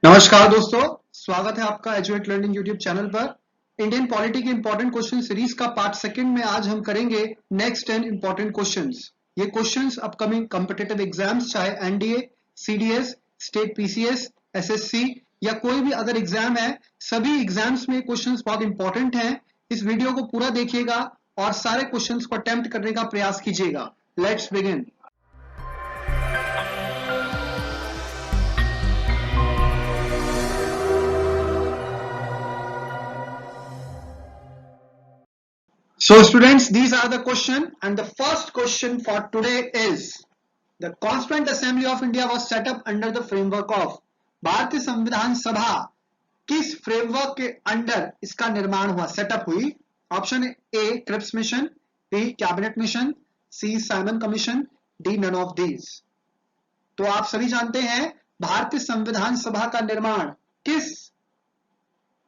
नमस्कार दोस्तों, स्वागत है आपका एजुएट लर्निंग यूट्यूब चैनल पर। इंडियन पॉलिटी के इंपॉर्टेंट क्वेश्चन सीरीज का पार्ट सेकंड में आज हम करेंगे नेक्स्ट 10 इंपॉर्टेंट क्वेश्चंस। ये क्वेश्चंस अपकमिंग कॉम्पिटिटिव एग्जाम्स चाहे NDA, CDS, state PCS, SSC या कोई भी अदर एग्जाम है, सभी एग्जाम्स में क्वेश्चंस बहुत इंपॉर्टेंट हैं। इस वीडियो को पूरा देखिएगा और सारे क्वेश्चंस को अटेम्प्ट करने का प्रयास कीजिएगा। Let's begin. So students, these are the question and the first question for today is the Constituent Assembly of India was set up under the framework of भारतीय संविधान सभा किस फ्रेमवर्क के अंडर इसका निर्माण हुआ, सेटअप हुई। Option A Cripps mission, B cabinet mission, C Simon commission, D none of these. तो आप सभी जानते हैं भारतीय संविधान सभा का निर्माण किस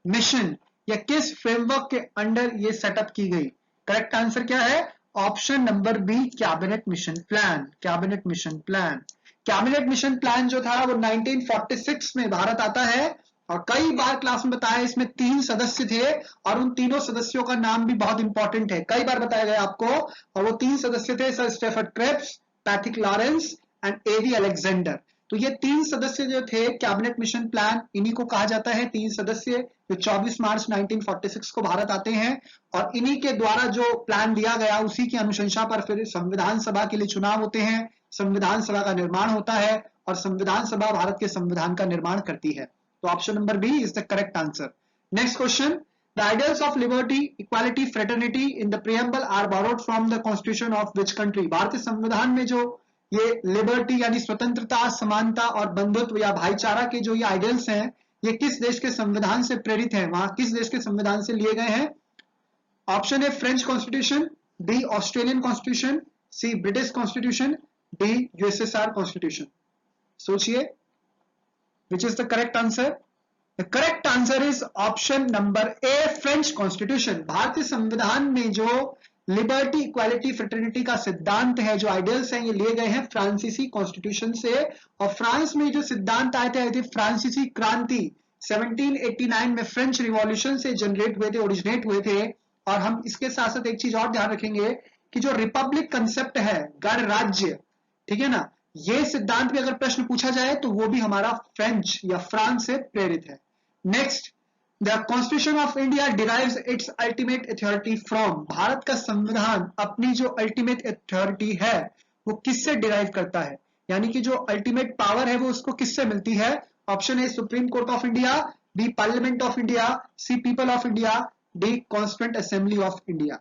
मिशन या किस फ्रेमवर्क के अंडर ये सेटअप की गई। करेक्ट आंसर क्या है? Option number B cabinet mission plan. Cabinet mission plan, cabinet mission plan जो था वो 1946 में भारत आता है और कई बार क्लास में बताया इसमें 3 सदस्य थे और उन तीनों सदस्यों का नाम भी बहुत इंपॉर्टेंट है, कई बार बताया गया आपको। और वो 3 सदस्य थे sir Stafford Cripps, Patrick Lawrence and AV Alexander. तो ये 3 सदस्य जो थे कैबिनेट मिशन प्लान, इन्हीं को कहा जाता है 3 सदस्य जो 24 मार्च 1946 को भारत आते हैं और इन्हीं के द्वारा जो प्लान दिया गया उसी की अनुशंसा पर फिर संविधान सभा के लिए चुनाव होते हैं, संविधान सभा का निर्माण होता है और संविधान सभा भारत के संविधान का निर्माण करती है। तो option number B is the correct answer. Next question, the ideals of liberty, equality, fraternity in the preamble are borrowed from the constitution of which country. भारतीय संविधान में जो ये लिबर्टी यानी स्वतंत्रता, समानता और बंधुत्व या भाईचारा के जो ये आइडियल्स हैं, ये किस देश के संविधान से प्रेरित हैं, वहां किस देश के संविधान से लिए गए हैं। Option A French constitution, B Australian constitution, C British constitution, D USSR constitution. सोचिए which is the correct answer. The correct answer is option number A French constitution. भारतीय संविधान में जो लिबर्टी, इक्वालिटी, फ्रेटर्निटी का सिद्धांत है, जो आइडियल्स हैं, ये लिए गए हैं फ्रांसीसी कॉन्स्टिट्यूशन से। और फ्रांस में जो सिद्धांत आए थे फ्रांसीसी क्रांति 1789 में फ्रेंच रिवॉल्यूशन से जनरेट हुए थे, ओरिजिनेट हुए थे। और हम इसके साथ साथ एक चीज और ध्यान रखेंगे कि जो रिपब्लिक कंसेप्ट है, गणराज्य, ठीक है ना, ये सिद्धांत भी अगर प्रश्न पूछा जाए तो वो भी हमारा फ्रेंच या फ्रांस से प्रेरित है। Next, the constitution of India derives it's ultimate authority from. Bharat का संविधान अपनी जो अल्टीमेट अथॉरिटी है वो किससे डिराइव करता है, यानी कि जो अल्टीमेट पावर है वो उसको किससे मिलती है। Option A Supreme Court of India, B Parliament of India, C people of India, D Constituent Assembly of India.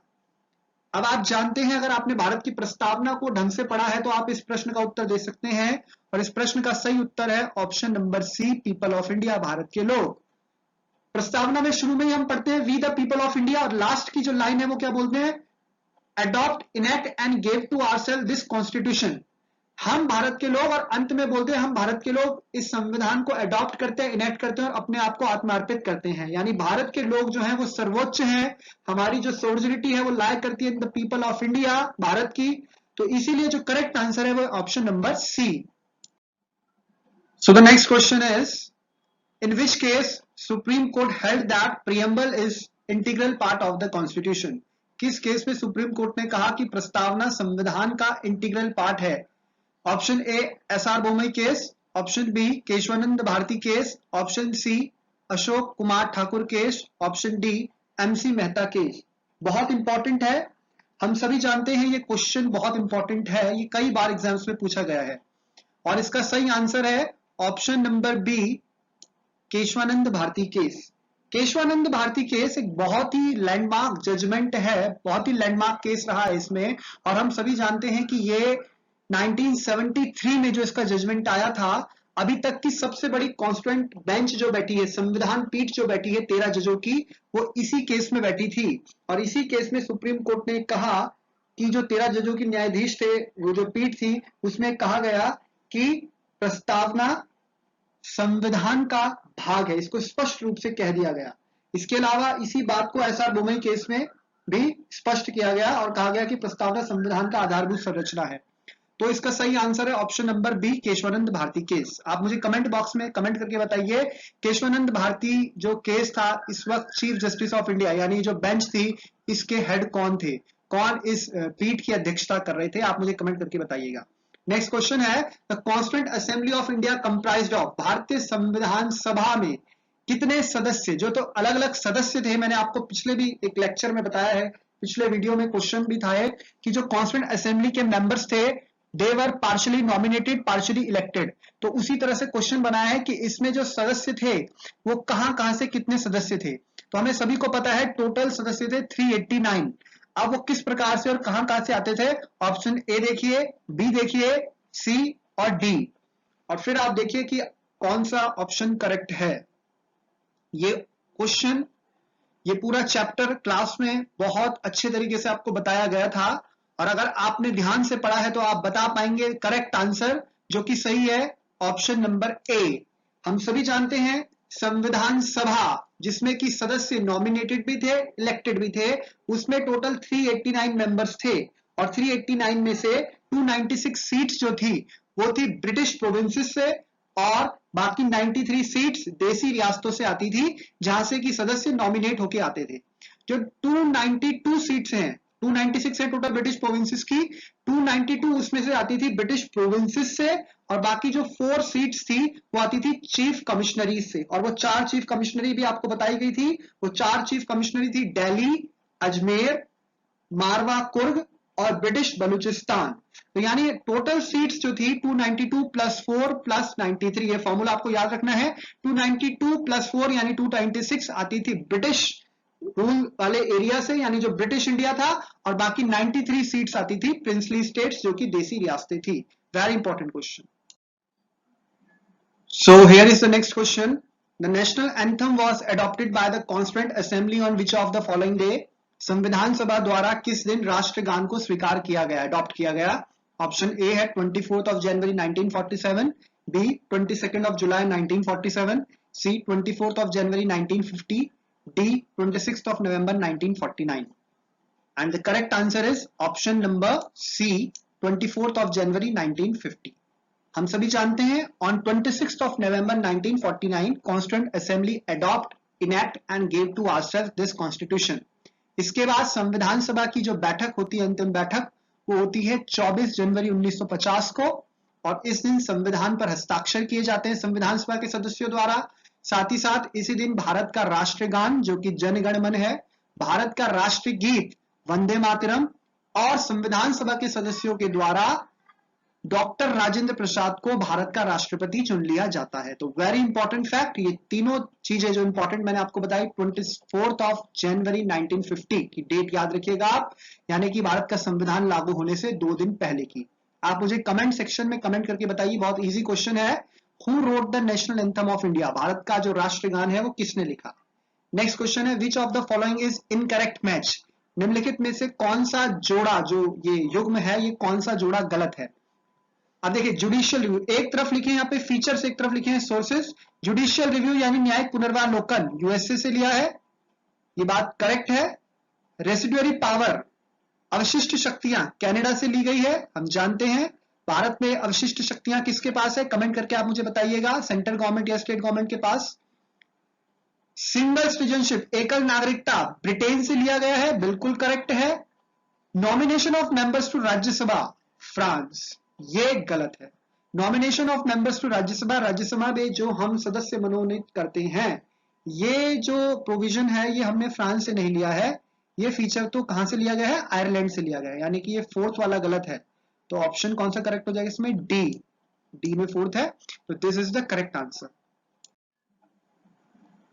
अब आप जानते हैं, अगर आपने भारत की प्रस्तावना को ढंग से पढ़ा है तो आप इस प्रश्न का उत्तर दे सकते हैं और इस प्रश्न का सही उत्तर है option number C people of India, Bharat के लोग। प्रस्तावना में शुरू में ही हम पढ़ते हैं we the people of India और लास्ट की जो लाइन है वो क्या बोलते हैं, adopt, enact and give to ourselves this constitution. हम भारत के लोग, और अंत में बोलते हैं हम भारत के लोग इस संविधान को अडॉप्ट करते हैं, इनेक्ट करते हैं और अपने आप को आत्मार्पित करते हैं। यानी भारत के लोग जो हैं वो सर्वोच्च हैं, हमारी जो सोवर्निटी है वो लाया करती है the people of India, Bharat की। तो इसीलिए जो करेक्ट आंसर है वो option number C. So the next question is in which case Supreme Court held that preamble is integral part of the Constitution। किस केस में सुप्रीम कोर्ट ने कहा कि प्रस्तावना संविधान का इंटीग्रल पार्ट है। Option A SR Bommai case, option B Keshavananda Bharati case, option C Ashok Kumar Thakur case, option D MC Mehta case. बहुत इंपॉर्टेंट है, हम सभी जानते हैं ये क्वेश्चन बहुत इंपॉर्टेंट है, ये कई बार एग्जाम्स में पूछा गया है और इसका सही आंसर है option number B Keshavananda Bharati case. Keshavananda Bharati case एक बहुत ही लैंडमार्क जजमेंट है, बहुत ही लैंडमार्क केस रहा है इसमें। और हम सभी जानते हैं कि ये 1973 में जो इसका जजमेंट आया था, अभी तक की सबसे बड़ी कॉन्स्टिट्यूएंट बेंच जो बैठी है, संविधान पीठ जो बैठी है 13 जजों की, वो इसी केस में बैठी थी। और इसी केस में सुप्रीम कोर्ट ने कहा कि जो 13 जजों की न्यायाधीश थे, वो जो पीठ थी, उसमें कहा गया कि प्रस्तावना संविधान का भाग है, इसको स्पष्ट रूप से कह दिया गया। इसके अलावा इसी बात को एसआर बोमई केस में भी स्पष्ट किया गया और कहा गया कि प्रस्तावना संविधान का आधारभूत संरचना है। तो इसका सही आंसर है option number B, Keshavananda Bharati case. आप मुझे कमेंट बॉक्स में कमेंट करके बताइए केशवानंद भारती जो केस था इस वक्त चीफ जस्टिस ऑफ इंडिया यानी जो बेंच थी इसके हेड कौन थे, कौन इस पीठ की अध्यक्षता कर रहे थे, आप मुझे कमेंट करके बताइएगा। नेक्स्ट क्वेश्चन है the constituent Assembly of India comprised of, भारतीय संविधान सभा में कितने सदस्य, जो तो अलग अलग सदस्य थे, मैंने आपको पिछले भी एक लेक्चर में बताया है, पिछले वीडियो में क्वेश्चन भी था कि जो कॉन्स्टिट्यूएंट असेंबली के मेंबर्स थे दे वर पार्शियली नॉमिनेटेड पार्शियली इलेक्टेड, तो उसी तरह से क्वेश्चन बनाया है कि इसमें जो सदस्य थे वो कहां कहां से कितने सदस्य थे। तो हमें सभी को पता है टोटल सदस्य थे 389। अब वो किस प्रकार से और कहां कहां से आते थे, ऑप्शन ए देखिए, बी देखिए, सी और डी, और फिर आप देखिए कि कौन सा ऑप्शन करेक्ट है। ये क्वेश्चन, ये पूरा चैप्टर क्लास में बहुत अच्छे तरीके से आपको बताया गया था, और अगर आपने ध्यान से पढ़ा है तो आप बता पाएंगे करेक्ट आंसर, जो कि सही है ऑप्शन नंबर ए। हम सभी जानते हैं संविधान सभा जिसमें कि सदस्य नॉमिनेटेड भी थे इलेक्टेड भी थे, उसमें टोटल 389 मेंबर्स थे, और 389 में से 296 सीट्स जो थी वो थी ब्रिटिश प्रोविंसेस से, और बाकी 93 सीट्स देसी रियासतों से आती थी जहां से कि सदस्य नॉमिनेट होके आते थे। जो 292 सीट्स हैं, 296 है टोटल ब्रिटिश प्रोविंसेस की, 292 उसमें से आती थी ब्रिटिश प्रोविंसेस से, और बाकी जो 4 सीट्स थी वो आती थी चीफ कमिश्नरी से, और वो 4 चीफ कमिश्नरी भी आपको बताई गई थी। वो 4 चीफ कमिश्नरी थी दिल्ली, अजमेर, मारवा कुर्ग और ब्रिटिश बलूचिस्तान। तो यानी टोटल सीट्स जो थी 292 प्लस 4 प्लस 93, ये फॉर्मूला आपको याद रखना है, 292 प्लस 4 यानी 296 आती थी ब्रिटिश रूल वाले एरिया से यानी जो ब्रिटिश इंडिया था, और बाकी 93 सीट्स आती थी प्रिंसली स्टेट्स जो कि देसी रियासतें थी। Very important question. So here is the next question, the national anthem was adopted by the constituent assembly on which of the following day, संविधान सभा द्वारा किस दिन राष्ट्रगान को स्वीकार किया गया, अडॉप्ट किया गया। ऑप्शन ए है 24 of January 1947, B 22 of July 1947, C 24 of January 1950, D 26th of November 1949, and the correct answer is option number C 24th of January 1950। हम सभी जानते हैं on 26th of November 1949 Constituent Assembly adopt, enact and gave to ourselves this constitution। इसके बाद संविधान सभा की जो बैठक होती है, अंतिम बैठक, वो होती है 24 जनवरी 1950 को, और इस दिन संविधान पर हस्ताक्षर किए जाते हैं संविधान सभा के सदस्यों द्वारा। साथ ही साथ इसी दिन भारत का राष्ट्रगान जो कि जन गण मन है, भारत का राष्ट्रगीत वंदे मातरम, और संविधान सभा के सदस्यों के द्वारा डॉक्टर राजेंद्र प्रसाद को भारत का राष्ट्रपति चुन लिया जाता है। तो वेरी इंपॉर्टेंट फैक्ट, ये तीनों चीजें जो इंपॉर्टेंट मैंने आपको बताई, 24 ऑफ जनवरी 1950 की डेट याद रखिएगा आप, यानी कि भारत का संविधान लागू होने से 2 दिन पहले की। आप मुझे कमेंट सेक्शन में कमेंट करके बताइए, बहुत इजी क्वेश्चन है, Who wrote the national anthem of India? Bharat का जो राष्ट्रगान है वो किसने लिखा। नेक्स्ट क्वेश्चन है which of the following is incorrect match? निम्नलिखित में से कौन सा जोड़ा, जो ये युग्म है, ये कौन सा जोड़ा गलत है। अब देखिए जुडिशियल रिव्यू एक तरफ लिखे हैं यहाँ पे फीचर्स, एक तरफ लिखे हैं सोर्सेस। जुडिशियल रिव्यू यानी न्यायिक पुनर्वालोकन यूएसए से लिया है, ये बात करेक्ट है। रेसिडुअरी पावर अवशिष्ट शक्तियां कनाडा से ली गई है, हम जानते हैं। भारत में अवशिष्ट शक्तियां किसके पास है, कमेंट करके आप मुझे बताइएगा, सेंट्रल गवर्नमेंट या स्टेट गवर्नमेंट के पास। सिंगल सिटीजनशिप एकल नागरिकता ब्रिटेन से लिया गया है, बिल्कुल करेक्ट है। Nomination of members to Rajya Sabha France, ये गलत है। Nomination of members to Rajya Sabha, Rajya Sabha में जो हम सदस्य मनोनीत करते हैं, ये जो प्रोविजन है ये हमने फ्रांस से नहीं लिया है, ये फीचर तो कहां से लिया गया है, आयरलैंड से लिया गया है, यानी कि ये फोर्थ वाला गलत है। तो ऑप्शन कौन सा करेक्ट हो जाएगा इसमें, डी, डी में फोर्थ है, तो this is the correct answer.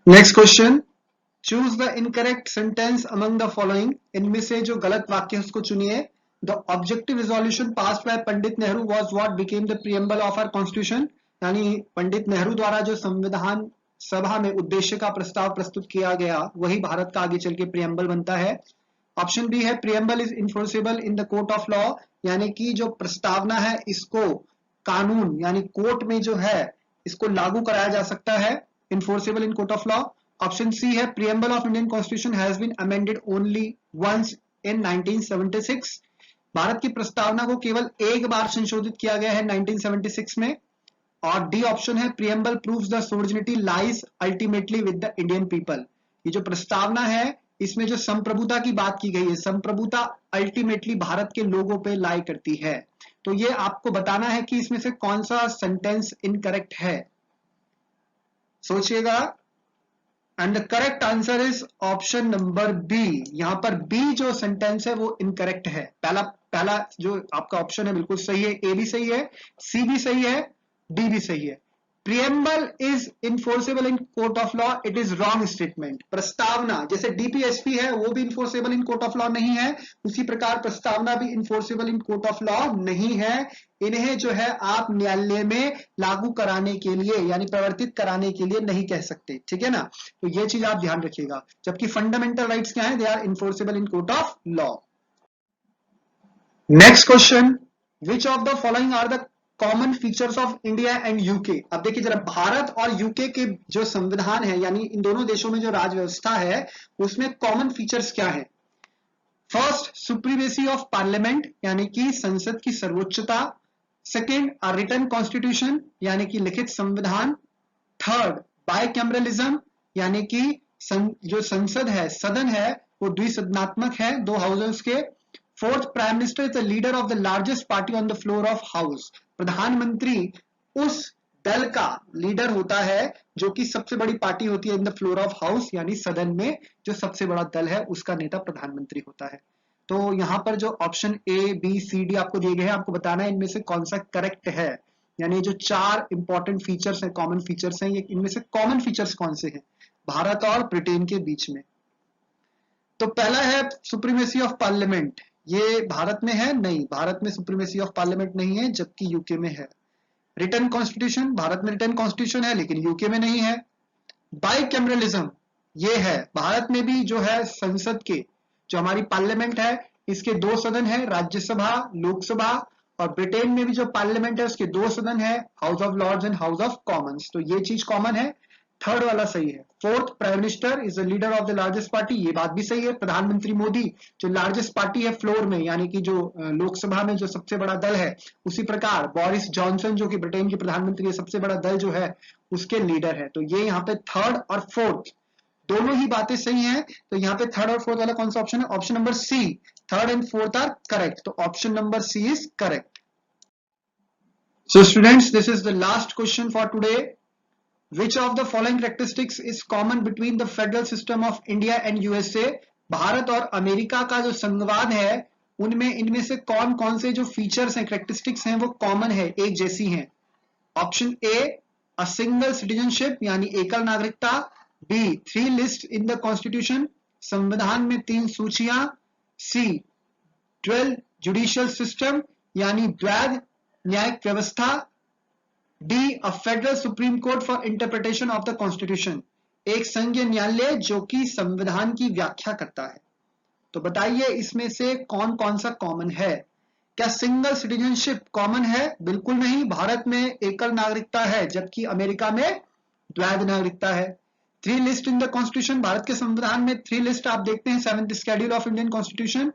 Next question, choose the incorrect sentence among the following, इनमें से जो गलत वाक्य है उसको चुनिए। The objective resolution passed by Pandit Nehru was what became the preamble of our constitution, यानी पंडित नेहरू द्वारा जो संविधान सभा में उद्देश्य का प्रस्ताव प्रस्तुत किया गया वही भारत का आगे चल के प्रीएम्बल बनता है। ऑप्शन बी है preamble is enforceable in the court of law, यानी कि जो प्रस्तावना है इसको कानून यानी कोर्ट में जो है इसको लागू कराया जा सकता है, enforceable in court of law. Option C है preamble of Indian constitution has been amended only once in 1976, भारत की प्रस्तावना को केवल एक बार संशोधित किया गया है 1976 में। और डी ऑप्शन है preamble proves the sovereignty lies ultimately with the Indian people. ये जो प्रस्तावना है इसमें जो संप्रभुता की बात की गई है, संप्रभुता अल्टीमेटली भारत के लोगों पे लाई करती है। तो ये आपको बताना है कि इसमें से कौन सा सेंटेंस इनकरेक्ट है, सोचिएगा। And the correct answer is option number B. यहां पर बी जो सेंटेंस है वो इनकरेक्ट है। पहला जो आपका ऑप्शन है बिल्कुल सही है, ए भी सही है, सी भी सही है, डी भी सही है। Preamble is enforceable in court of law, it is wrong statement. प्रस्तावना जैसे डीपीएसपी है वो भी enforceable in court of law नहीं है, उसी प्रकार प्रस्तावना भी enforceable in court of law नहीं है। इन्हें जो है आप न्यायालय में लागू कराने के लिए यानी प्रवर्तित कराने के लिए नहीं कह सकते, ठीक है ना। तो ये चीज आप ध्यान रखिएगा। जबकि फंडामेंटल राइट्स क्या है, they are enforceable in court of law. Next question, which of the following are the common features of India and UK. अब देखिए जरा, भारत और यूके के जो संविधान है यानी इन दोनों देशों में जो राज व्यवस्था है उसमें कॉमन फीचर्स क्या है। फर्स्ट, सुप्रीमेसी ऑफ पार्लियामेंट यानी कि संसद की सर्वोच्चता। सेकेंड, अ रिटन कॉन्स्टिट्यूशन यानी कि लिखित संविधान। थर्ड, बायकैमरलिज्म यानी कि जो संसद है, सदन है, वो द्विसदनात्मक है, दो हाउसेस के। Fourth, prime minister is the leader of the largest party on the floor of house. प्रधानमंत्री उस दल का लीडर होता है जो कि सबसे बड़ी पार्टी होती है in the floor of house, यानी सदन में जो सबसे बड़ा दल है उसका नेता प्रधानमंत्री होता है। तो यहां पर जो option A B C D आपको दिए गए हैं, आपको बताना है इनमें से कौन सा करेक्ट है। यानी जो चार इंपॉर्टेंट फीचर्स हैं, कॉमन फीचर्स हैं, ये इनमें से कॉमन फीचर्स कौन से हैं भारत और ब्रिटेन के बीच में। तो पहला है सुप्रीमेसी ऑफ पार्लियामेंट, ये भारत में है नहीं, भारत में सुप्रीमेसी ऑफ पार्लियामेंट नहीं है, जबकि यूके में है। रिटन कॉन्स्टिट्यूशन, भारत में रिटन कॉन्स्टिट्यूशन है लेकिन यूके में नहीं है। बाइकैमरलिज्म ये है, भारत में भी जो है संसद के जो हमारी पार्लियामेंट है इसके दो सदन है, राज्यसभा, लोकसभा। और ब्रिटेन में भी जो पार्लियामेंट है उसके दो सदन है, House of Lords and House of Commons. तो ये चीज कॉमन है, थर्ड वाला सही है। Fourth, prime minister is the leader of the largest party, ये बात भी सही है। प्रधानमंत्री मोदी जो लार्जेस्ट पार्टी है फ्लोर में यानी कि जो लोकसभा में जो सबसे बड़ा दल है, उसी प्रकार बोरिस जॉनसन जो कि ब्रिटेन के प्रधानमंत्री है, सबसे बड़ा दल जो है उसके लीडर है। तो ये यहाँ पे थर्ड और फोर्थ दोनों ही बातें सही हैं। तो यहाँ पे थर्ड और फोर्थ वाला कौन सा ऑप्शन है, option number C, third and fourth are correct. तो option number C is correct. So students, this is the last question for today. Which of the following characteristics is common between the federal system of India and USA? Bharat और America का जो संघवाद है उनमें इनमें से कौन कौन से जो फीचर्स हैं, कैरेक्टरिस्टिक्स हैं, वो कॉमन है, एक जैसी हैं। Option A, a single citizenship यानी एकल नागरिकता। B, 3 list in the constitution, संविधान में 3 सूचियां। सी, ड्यूअल जुडिशियल सिस्टम यानी द्वैध न्यायिक व्यवस्था। D, a federal supreme court for interpretation of the constitution, एक संघीय न्यायालय जो कि संविधान की व्याख्या करता है। तो बताइए इसमें से कौन कौन सा कॉमन है। क्या सिंगल सिटीजनशिप कॉमन है? बिल्कुल नहीं, भारत में एकल नागरिकता है जबकि अमेरिका में द्वैध नागरिकता है। 3 लिस्ट इन द कॉन्स्टिट्यूशन, भारत के संविधान में 3 लिस्ट आप देखते हैं, 7th schedule of Indian constitution,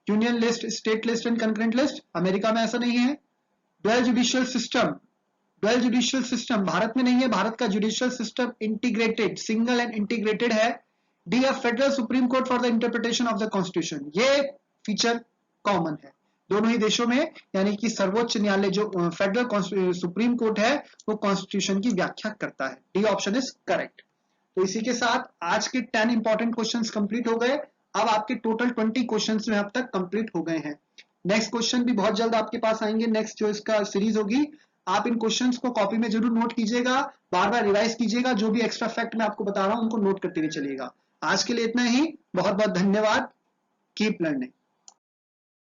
union list, state list and concurrent list. America में ऐसा नहीं है। Dual judicial system, dual judicial system भारत में नहीं है, भारत का judicial system integrated, single and integrated है। D, a federal supreme court for the interpretation of the constitution, ये फीचर कॉमन है दोनों ही देशों में, यानी कि सर्वोच्च न्यायालय जो फेडरल सुप्रीम कोर्ट है वो कॉन्स्टिट्यूशन की व्याख्या करता है। D option is correct. तो इसी के साथ आज के 10 इंपॉर्टेंट क्वेश्चंस कंप्लीट हो गए। अब आपके टोटल 20 क्वेश्चंस में अब तक कंप्लीट हो गए हैं। नेक्स्ट क्वेश्चन भी बहुत जल्द आपके पास आएंगे, नेक्स्ट जो इसका सीरीज होगी। आप इन क्वेश्चंस को कॉपी में जरूर नोट कीजिएगा, बार बार रिवाइज कीजिएगा, जो भी एक्स्ट्रा फैक्ट मैं आपको बता रहा हूं उनको नोट करते हुए चलिएगा। आज के लिए इतना ही, बहुत बहुत धन्यवाद। Keep learning.